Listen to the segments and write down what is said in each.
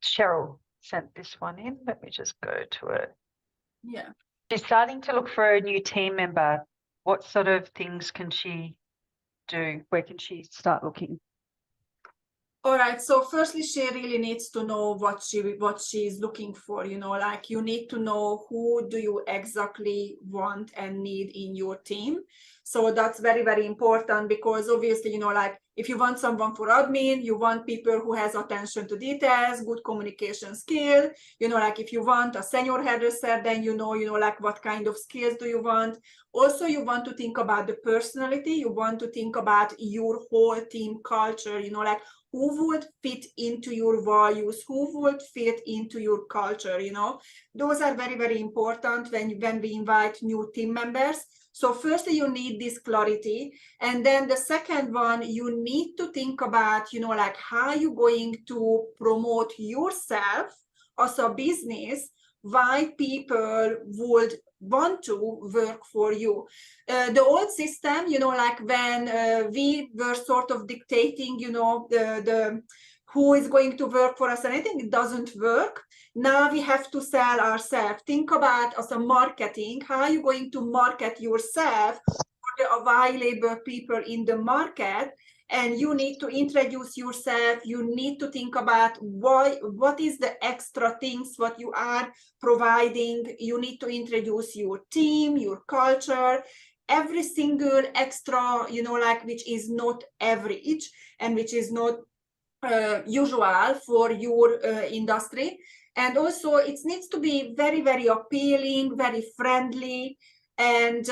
Cheryl sent this one in. Let me just go to it. Yeah. She's starting to look for a new team member. What sort of things can she do? Where can she start looking? All right. So firstly, she really needs to know what she's looking for. Like you need to know who do you exactly want and need in your team. So that's very, very important because obviously, like if you want someone for admin, you want people who has attention to details, good communication skill. Like if you want a senior hairdresser, then like what kind of skills do you want? Also, you want to think about the personality. You want to think about your whole team culture. Like who would fit into your values, who would fit into your culture. Those are very, very important when we invite new team members. So firstly, you need this clarity. And then the second one, you need to think about, like how you're going to promote yourself as a business, why people would want to work for you. The old system, like when we were sort of dictating, the who is going to work for us and anything, it doesn't work. Now we have to sell ourselves. Think about as a marketing, how are you going to market yourself for the available people in the market? And you need to introduce yourself. You need to think about what is the extra things what you are providing. You need to introduce your team, your culture, every single extra, like which is not average and which is not usual for your industry. And also it needs to be very, very appealing, very friendly. And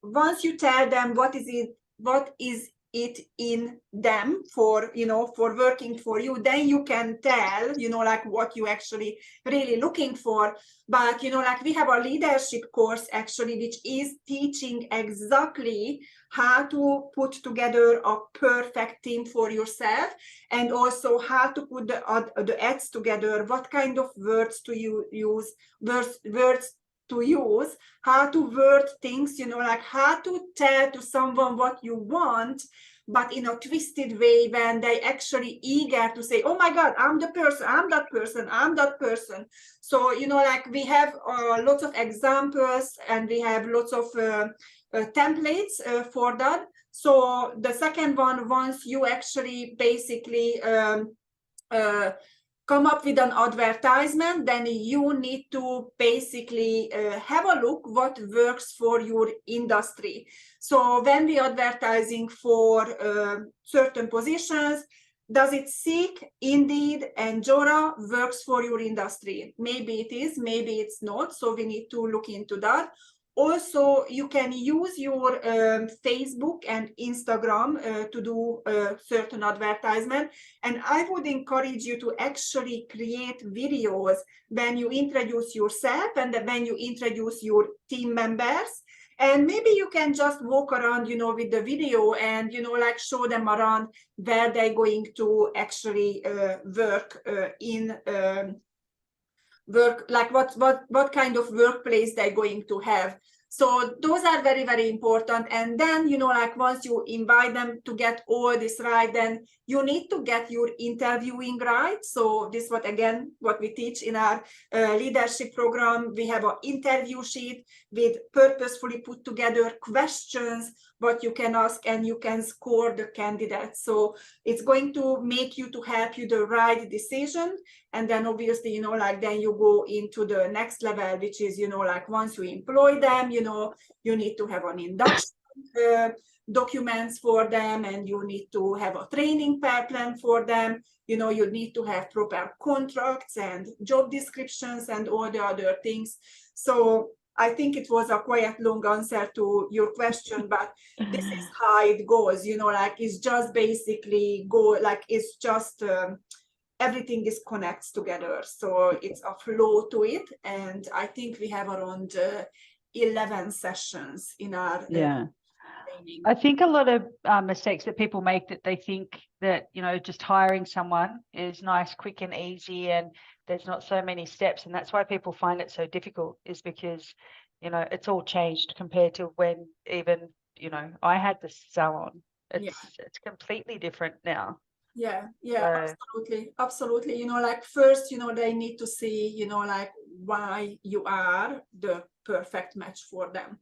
once you tell them what is it in them for for working for you, then you can tell like what you actually really looking for. But like we have a leadership course actually which is teaching exactly how to put together a perfect team for yourself, and also how to put the ads together, what kind of words to use, words to use, how to word things, like how to tell to someone what you want, but in a twisted way when they actually eager to say, oh my God, I'm the person, I'm that person, I'm that person. So, like we have lots of examples and we have lots of templates for that. So the second one, once you actually basically come up with an advertisement, then you need to basically have a look what works for your industry. So when we are advertising for certain positions, does it seek Indeed and Jora works for your industry? Maybe it is, maybe it's not. So we need to look into that. Also, you can use your Facebook and Instagram to do certain advertisement. And I would encourage you to actually create videos when you introduce yourself and when you introduce your team members. And maybe you can just walk around, with the video and, like show them around where they're going to actually work work, like what kind of workplace they're going to have. So those are very, very important. And then like once you invite them to get all this right, then you need to get your interviewing right. So this what we teach in our leadership program. We have an interview sheet with purposefully put together questions what you can ask, and you can score the candidates. So it's going to make you to help you the right decision. And then obviously, like then you go into the next level, which is, like once you employ them, you need to have an induction documents for them, and you need to have a training plan for them. You need to have proper contracts and job descriptions and all the other things. So I think it was a quite long answer to your question, but this is how it goes, like it's just basically it's just everything is connects together. So it's a flow to it. And I think we have around 11 sessions in our training. I think a lot of mistakes that people make, that they think that, just hiring someone is nice, quick and easy, and there's not so many steps. And that's why people find it so difficult, is because, it's all changed compared to when even, I had the salon. It's completely different now. Yeah, So, absolutely. Like first, they need to see, like why you are the perfect match for them.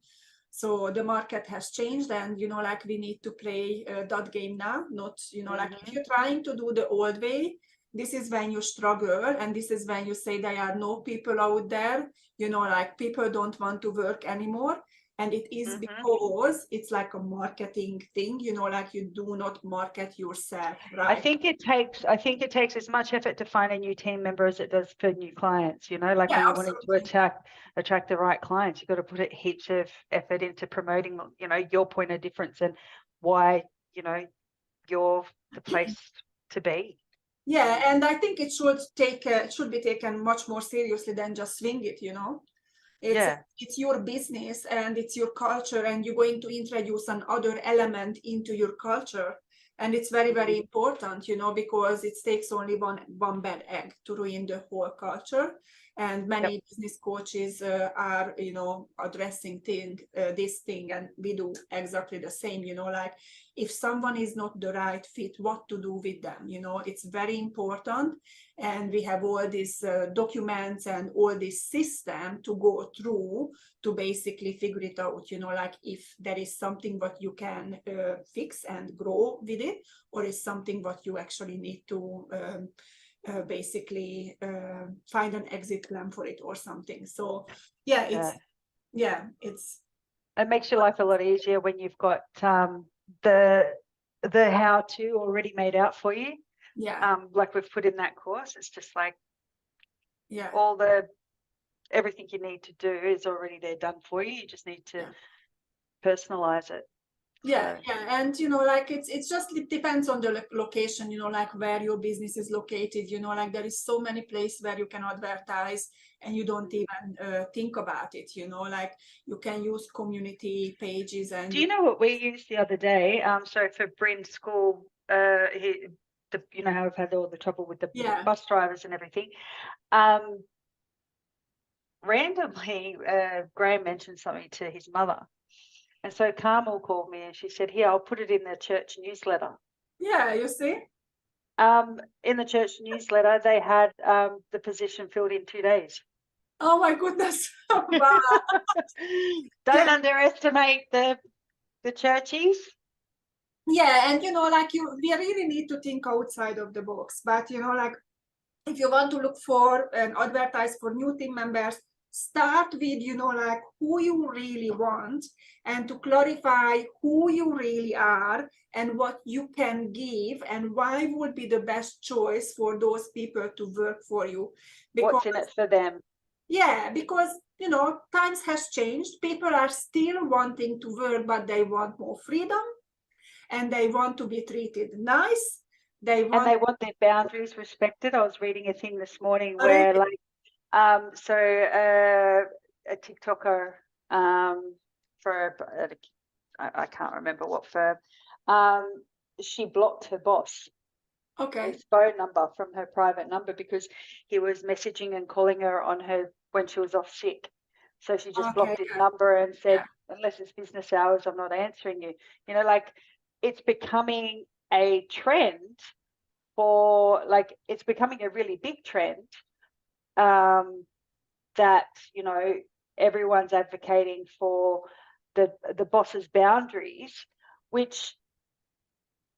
So the market has changed, and like we need to play that game now. Not, like if mhm. you're trying to do the old way, this is when you struggle, and this is when you say there are no people out there. Like people don't want to work anymore. And it is because it's like a marketing thing, like you do not market yourself, I right? think it takes as much effort to find a new team member as it does for new clients, like Yeah, when you're wanting to absolutely. attract the right clients, you've got to put a heaps of effort into promoting, your point of difference and why, you're the place to be. Yeah, and I think it should be taken much more seriously than just swing it. It's Yeah. it's your business and it's your culture, and you're going to introduce another element into your culture. And it's very, very important, because it takes only one bad egg to ruin the whole culture. And Yep. many business coaches are, addressing this thing, and we do exactly the same. Like if someone is not the right fit, what to do with them. It's very important, and we have all these documents and all this system to go through to basically figure it out. Like if there is something what you can fix and grow with it, or is something what you actually need to basically find an exit plan for it or something. So yeah, it's It makes your life a lot easier when you've got the how to already made out for you. yeah, Like we've put in that course. It's just like yeah, all everything you need to do is already there done for you. You just need to yeah. personalize it. Yeah, So yeah, and like it's just it depends on the location, like where your business is located. Like there is so many places where you can advertise and you don't even think about it. Like you can use community pages, and do you know what we used the other day? So for Bryn's school, how we've had all the trouble with the yeah, bus drivers and everything. Randomly, Graham mentioned something to his mother. And so Carmel called me and she said, here, I'll put it in the church newsletter. yeah, you see. In the church newsletter, they had the position filled in 2 days. Oh my goodness. Wow. Don't Yeah, underestimate the churchies. yeah, and like we really need to think outside of the box. But like if you want to look for and advertise for new team members, start with like who you really want, and to clarify who you really are and what you can give and why would be the best choice for those people to work for you. Because What's in it for them? yeah, because times has changed. People are still wanting to work, but they want more freedom, and they want to be treated nice. They And want they want their boundaries respected. I was reading a thing this morning where like, a TikToker for, I can't remember what firm, she blocked her boss, okay, his phone number from her private number because he was messaging and calling her on her when she was off sick. So she just okay, blocked his yeah, number and said, yeah. unless it's business hours, I'm not answering you. Like it's becoming a trend it's becoming a really big trend that, everyone's advocating for the boss's boundaries, which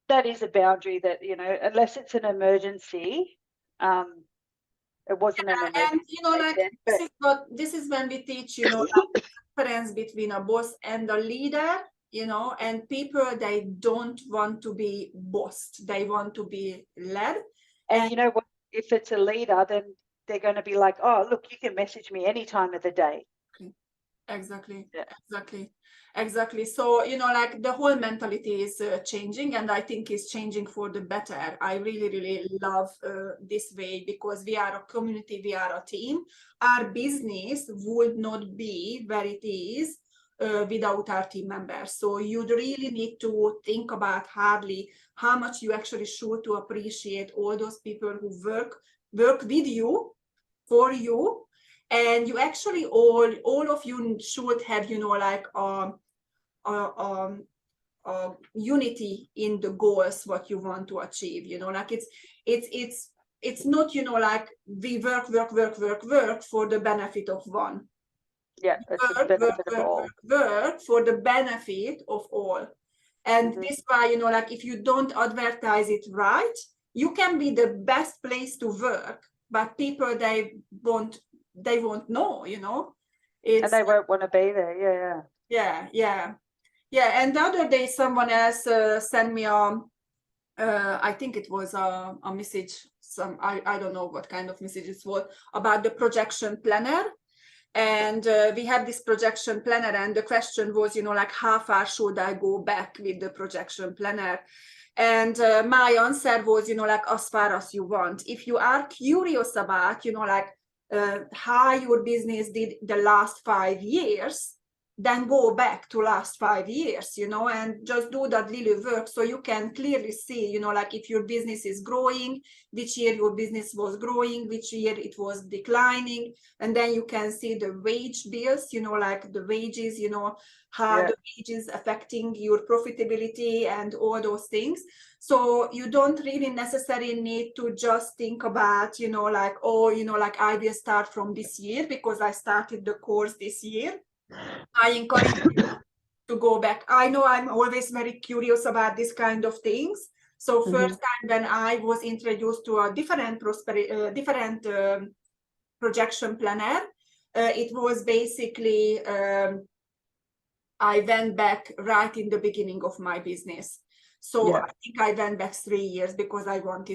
that is a boundary that, unless it's an emergency, it wasn't an And emergency back like then, but this is when we teach, like difference between a boss and a leader, and people, they don't want to be bossed, they want to be led. and And you know what, if it's a leader, then they're going to be like, oh, look, you can message me any time of the day. exactly, Yeah. exactly. So like the whole mentality is changing, and I think it's changing for the better. I really, really love this way, because we are a community, we are a team. Our business would not be where it is without our team members. So you'd really need to think about hardly how much you actually should to appreciate all those people who work with you, for you. And you actually all of you should have like a unity in the goals what you want to achieve. You know, like it's not, you know, like we work for the benefit of one. Yeah, it's the benefit of all. Work for the benefit of all. And Mhm. this why, you know, like if you don't advertise it right, you can be the best place to work, but people they won't know, you know. And they won't want to be there. Yeah. And the other day someone else sent me I think it was a message, I don't know what kind of message it was, about the projection planner. And we have this projection planner, and the question was, you know, like how far should I go back with the projection planner? And my answer was, you know, like as far as you want. If you are curious about, you know, like how your business did the last 5 years, then go back to last 5 years, you know, and just do that little work so you can clearly see, you know, like if your business is growing, which year your business was growing, which year it was declining. And then you can see the wage bills, you know, like the wages, you know, how the wages affecting your profitability and all those things. So you don't really necessarily need to just think about, you know, like, oh, you know, like I will start from this year because I started the course this year. I encourage you to go back. I know I'm always very curious about this kind of things. So first time when I was introduced to a different projection planner, it was basically I went back right in the beginning of my business. So I think I went back 3 years because I wanted